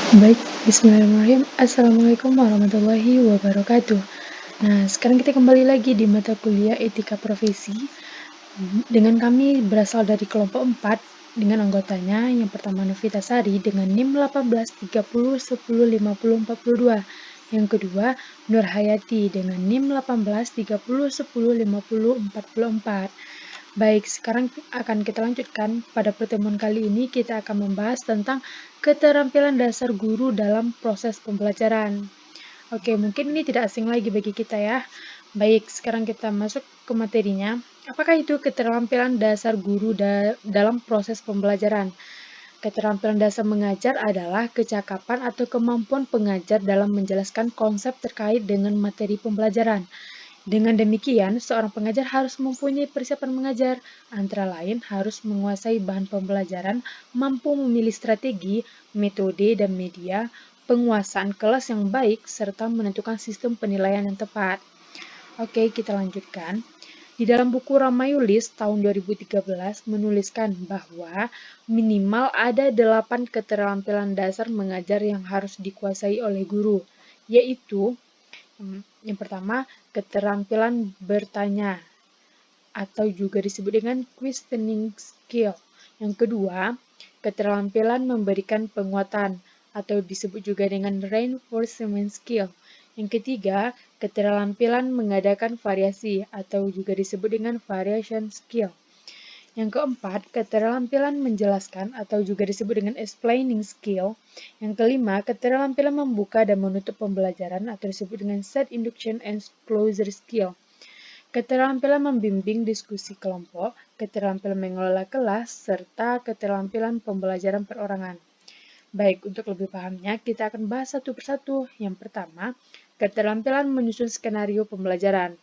Baik, bismillahirrahmanirrahim. Assalamualaikum warahmatullahi wabarakatuh. Nah, sekarang kita kembali lagi di mata kuliah Etika Profesi. Dengan kami berasal dari kelompok 4 dengan anggotanya yang pertama Novita Sari dengan NIM 18 30 10 50 42. Yang kedua Nur Hayati dengan NIM 18 30 10 50 44. Baik, sekarang akan kita lanjutkan. Pada pertemuan kali ini kita akan membahas tentang keterampilan dasar guru dalam proses pembelajaran. Oke, mungkin ini tidak asing lagi bagi kita ya. Baik, sekarang kita masuk ke materinya. Apakah itu keterampilan dasar guru dalam proses pembelajaran? Keterampilan dasar mengajar adalah kecakapan atau kemampuan pengajar dalam menjelaskan konsep terkait dengan materi pembelajaran. Dengan demikian, seorang pengajar harus mempunyai persiapan mengajar, antara lain harus menguasai bahan pembelajaran, mampu memilih strategi, metode, dan media, penguasaan kelas yang baik, serta menentukan sistem penilaian yang tepat. Oke, kita lanjutkan. Di dalam buku Ramayulis tahun 2013 menuliskan bahwa minimal ada 8 keterampilan dasar mengajar yang harus dikuasai oleh guru, yaitu yang pertama, keterampilan bertanya atau juga disebut dengan questioning skill. Yang kedua, keterampilan memberikan penguatan atau disebut juga dengan reinforcement skill. Yang ketiga, keterampilan mengadakan variasi atau juga disebut dengan variation skill. Yang keempat, keterampilan menjelaskan atau juga disebut dengan explaining skill. Yang kelima, keterampilan membuka dan menutup pembelajaran atau disebut dengan set induction and closure skill. Keterampilan membimbing diskusi kelompok, keterampilan mengelola kelas, serta keterampilan pembelajaran perorangan. Baik, untuk lebih pahamnya, kita akan bahas satu persatu. Yang pertama, keterampilan menyusun skenario pembelajaran.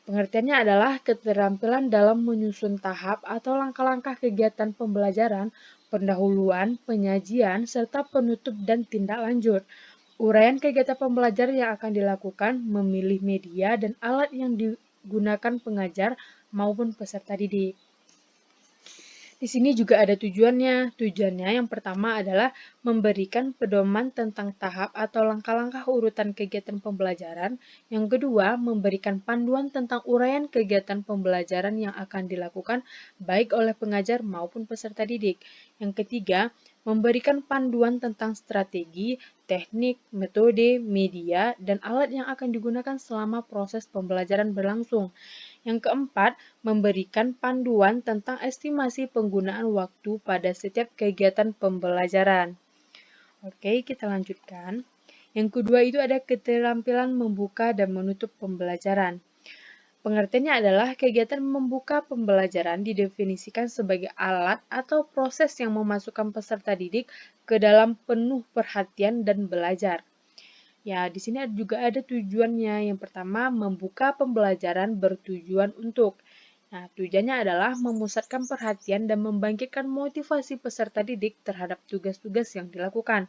Pengertiannya adalah keterampilan dalam menyusun tahap atau langkah-langkah kegiatan pembelajaran, pendahuluan, penyajian, serta penutup dan tindak lanjut. Uraian kegiatan pembelajaran yang akan dilakukan, memilih media dan alat yang digunakan pengajar maupun peserta didik. Di sini juga ada tujuannya. Tujuannya yang pertama adalah memberikan pedoman tentang tahap atau langkah-langkah urutan kegiatan pembelajaran. Yang kedua, memberikan panduan tentang uraian kegiatan pembelajaran yang akan dilakukan baik oleh pengajar maupun peserta didik. Yang ketiga, memberikan panduan tentang strategi, teknik, metode, media, dan alat yang akan digunakan selama proses pembelajaran berlangsung. Yang keempat, memberikan panduan tentang estimasi penggunaan waktu pada setiap kegiatan pembelajaran. Oke, kita lanjutkan. Yang kedua itu ada keterampilan membuka dan menutup pembelajaran. Pengertiannya adalah kegiatan membuka pembelajaran didefinisikan sebagai alat atau proses yang memasukkan peserta didik ke dalam penuh perhatian dan belajar. Ya, di sini juga ada tujuannya. Yang pertama, membuka pembelajaran bertujuan untuk. Nah, tujuannya adalah memusatkan perhatian dan membangkitkan motivasi peserta didik terhadap tugas-tugas yang dilakukan,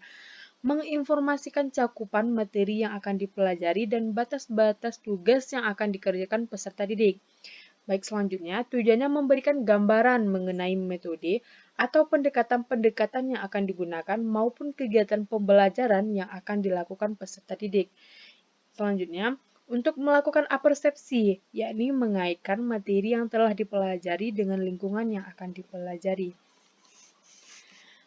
menginformasikan cakupan materi yang akan dipelajari dan batas-batas tugas yang akan dikerjakan peserta didik. Baik, selanjutnya, tujuannya memberikan gambaran mengenai metode atau pendekatan-pendekatan yang akan digunakan maupun kegiatan pembelajaran yang akan dilakukan peserta didik. Selanjutnya, untuk melakukan apersepsi, yakni mengaitkan materi yang telah dipelajari dengan lingkungan yang akan dipelajari.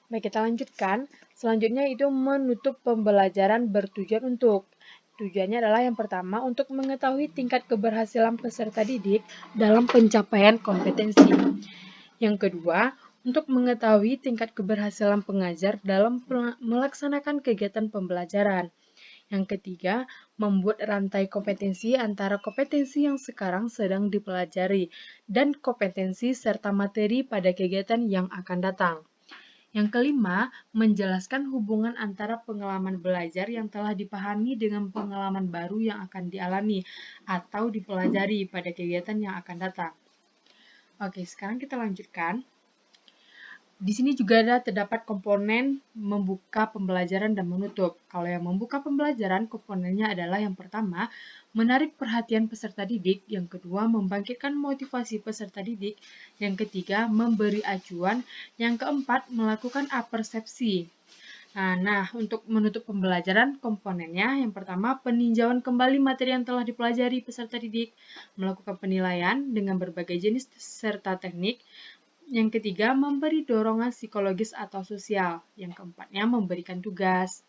Baik, kita lanjutkan. Selanjutnya itu menutup pembelajaran bertujuan untuk. Tujuannya adalah yang pertama untuk mengetahui tingkat keberhasilan peserta didik dalam pencapaian kompetensi. Yang kedua, untuk mengetahui tingkat keberhasilan pengajar dalam melaksanakan kegiatan pembelajaran. Yang ketiga, membuat rantai kompetensi antara kompetensi yang sekarang sedang dipelajari dan kompetensi serta materi pada kegiatan yang akan datang. Yang kelima, menjelaskan hubungan antara pengalaman belajar yang telah dipahami dengan pengalaman baru yang akan dialami atau dipelajari pada kegiatan yang akan datang. Oke, sekarang kita lanjutkan. Di sini juga terdapat komponen membuka pembelajaran dan menutup. Kalau yang membuka pembelajaran, komponennya adalah yang pertama, menarik perhatian peserta didik, yang kedua, membangkitkan motivasi peserta didik, yang ketiga, memberi acuan, yang keempat, melakukan apersepsi. Nah, untuk menutup pembelajaran komponennya, yang pertama peninjauan kembali materi yang telah dipelajari peserta didik, melakukan penilaian dengan berbagai jenis serta teknik. Yang ketiga, memberi dorongan psikologis atau sosial. Yang keempatnya, memberikan tugas.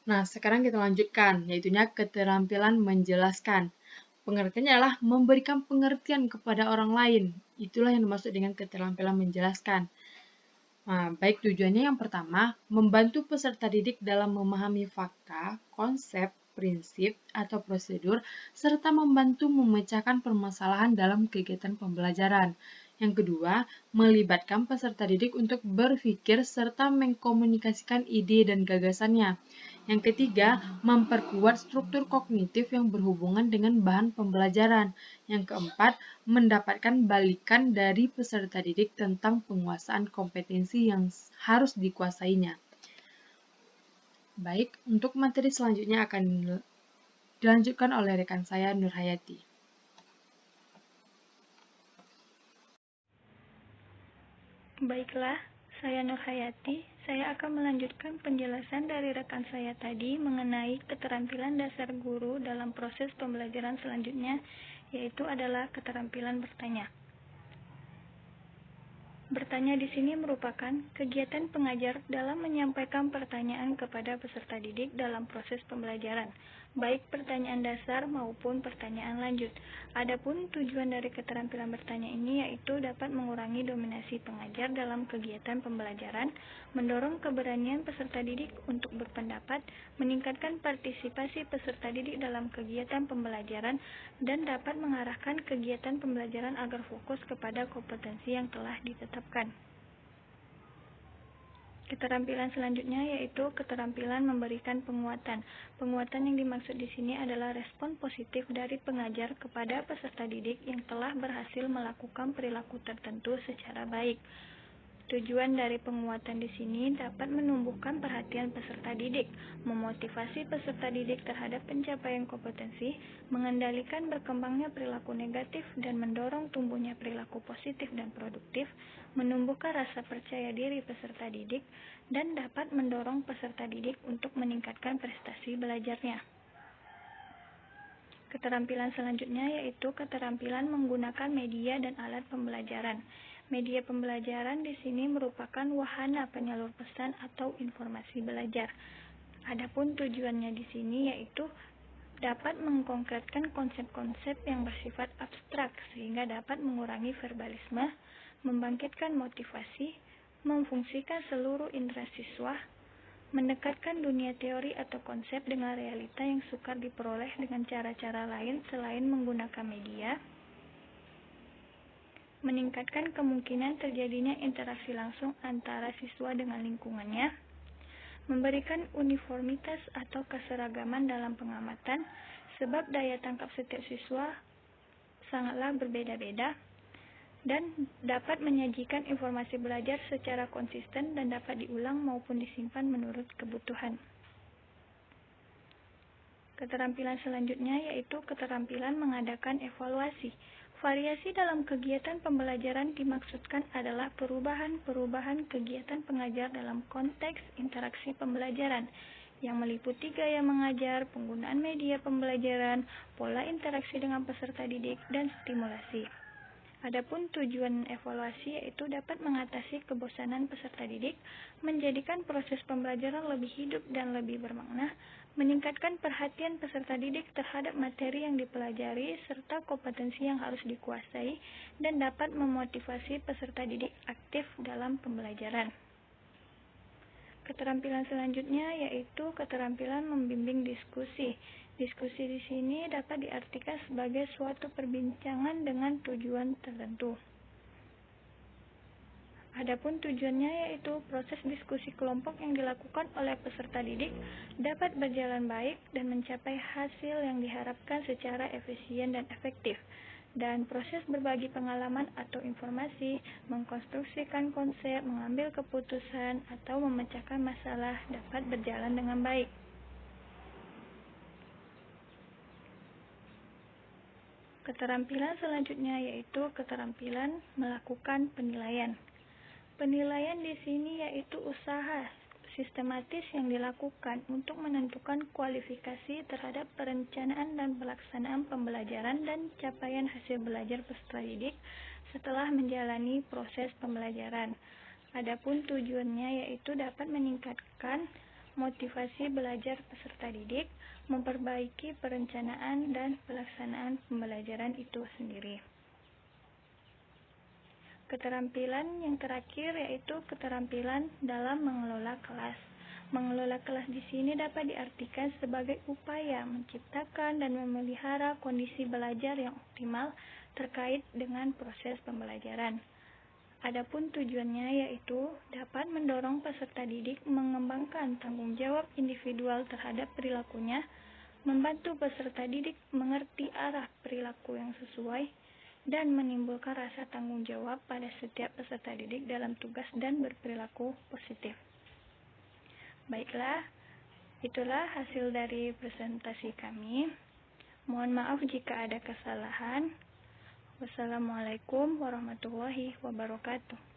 Nah, sekarang kita lanjutkan, yaitu keterampilan menjelaskan. Pengertiannya adalah memberikan pengertian kepada orang lain. Itulah yang dimaksud dengan keterampilan menjelaskan. Nah, baik tujuannya yang pertama, membantu peserta didik dalam memahami fakta, konsep, prinsip, atau prosedur, serta membantu memecahkan permasalahan dalam kegiatan pembelajaran. Yang kedua, melibatkan peserta didik untuk berpikir serta mengkomunikasikan ide dan gagasannya. Yang ketiga, memperkuat struktur kognitif yang berhubungan dengan bahan pembelajaran. Yang keempat, mendapatkan balikan dari peserta didik tentang penguasaan kompetensi yang harus dikuasainya. Baik, untuk materi selanjutnya akan dilanjutkan oleh rekan saya Nur Hayati. Baiklah, saya Nur Hayati. Saya akan melanjutkan penjelasan dari rekan saya tadi mengenai keterampilan dasar guru dalam proses pembelajaran selanjutnya, yaitu adalah keterampilan bertanya. Bertanya di sini merupakan kegiatan pengajar dalam menyampaikan pertanyaan kepada peserta didik dalam proses pembelajaran, baik pertanyaan dasar maupun pertanyaan lanjut. Adapun tujuan dari keterampilan bertanya ini yaitu dapat mengurangi dominasi pengajar dalam kegiatan pembelajaran, mendorong keberanian peserta didik untuk berpendapat, meningkatkan partisipasi peserta didik dalam kegiatan pembelajaran, dan dapat mengarahkan kegiatan pembelajaran agar fokus kepada kompetensi yang telah ditetapkan. Keterampilan selanjutnya yaitu keterampilan memberikan penguatan. Penguatan yang dimaksud di sini adalah respon positif dari pengajar kepada peserta didik yang telah berhasil melakukan perilaku tertentu secara baik. Tujuan dari penguatan di sini dapat menumbuhkan perhatian peserta didik, memotivasi peserta didik terhadap pencapaian kompetensi, mengendalikan berkembangnya perilaku negatif dan mendorong tumbuhnya perilaku positif dan produktif, menumbuhkan rasa percaya diri peserta didik, dan dapat mendorong peserta didik untuk meningkatkan prestasi belajarnya. Keterampilan selanjutnya yaitu keterampilan menggunakan media dan alat pembelajaran. Media pembelajaran di sini merupakan wahana penyalur pesan atau informasi belajar. Adapun tujuannya di sini yaitu dapat mengkonkretkan konsep-konsep yang bersifat abstrak sehingga dapat mengurangi verbalisme, membangkitkan motivasi, memfungsikan seluruh indera siswa, mendekatkan dunia teori atau konsep dengan realita yang sukar diperoleh dengan cara-cara lain selain menggunakan media, meningkatkan kemungkinan terjadinya interaksi langsung antara siswa dengan lingkungannya, memberikan uniformitas atau keseragaman dalam pengamatan, sebab daya tangkap setiap siswa sangatlah berbeda-beda, dan dapat menyajikan informasi belajar secara konsisten dan dapat diulang maupun disimpan menurut kebutuhan. Keterampilan selanjutnya yaitu keterampilan mengadakan evaluasi. Variasi dalam kegiatan pembelajaran dimaksudkan adalah perubahan-perubahan kegiatan pengajar dalam konteks interaksi pembelajaran yang meliputi gaya mengajar, penggunaan media pembelajaran, pola interaksi dengan peserta didik, dan stimulasi. Adapun tujuan evaluasi yaitu dapat mengatasi kebosanan peserta didik, menjadikan proses pembelajaran lebih hidup dan lebih bermakna, meningkatkan perhatian peserta didik terhadap materi yang dipelajari serta kompetensi yang harus dikuasai, dan dapat memotivasi peserta didik aktif dalam pembelajaran. Keterampilan selanjutnya yaitu keterampilan membimbing diskusi. Diskusi di sini dapat diartikan sebagai suatu perbincangan dengan tujuan tertentu. Adapun tujuannya yaitu proses diskusi kelompok yang dilakukan oleh peserta didik dapat berjalan baik dan mencapai hasil yang diharapkan secara efisien dan efektif. Dan proses berbagi pengalaman atau informasi, mengkonstruksikan konsep, mengambil keputusan, atau memecahkan masalah dapat berjalan dengan baik. Keterampilan selanjutnya yaitu keterampilan melakukan penilaian. Penilaian di sini yaitu usaha sistematis yang dilakukan untuk menentukan kualifikasi terhadap perencanaan dan pelaksanaan pembelajaran dan capaian hasil belajar peserta didik setelah menjalani proses pembelajaran. Adapun tujuannya yaitu dapat meningkatkan motivasi belajar peserta didik, memperbaiki perencanaan dan pelaksanaan pembelajaran itu sendiri. Keterampilan yang terakhir yaitu keterampilan dalam mengelola kelas. Mengelola kelas di sini dapat diartikan sebagai upaya menciptakan dan memelihara kondisi belajar yang optimal terkait dengan proses pembelajaran. Adapun tujuannya yaitu dapat mendorong peserta didik mengembangkan tanggung jawab individual terhadap perilakunya, membantu peserta didik mengerti arah perilaku yang sesuai, dan menimbulkan rasa tanggung jawab pada setiap peserta didik dalam tugas dan berperilaku positif. Baiklah, itulah hasil dari presentasi kami. Mohon maaf jika ada kesalahan. Wassalamualaikum warahmatullahi wabarakatuh.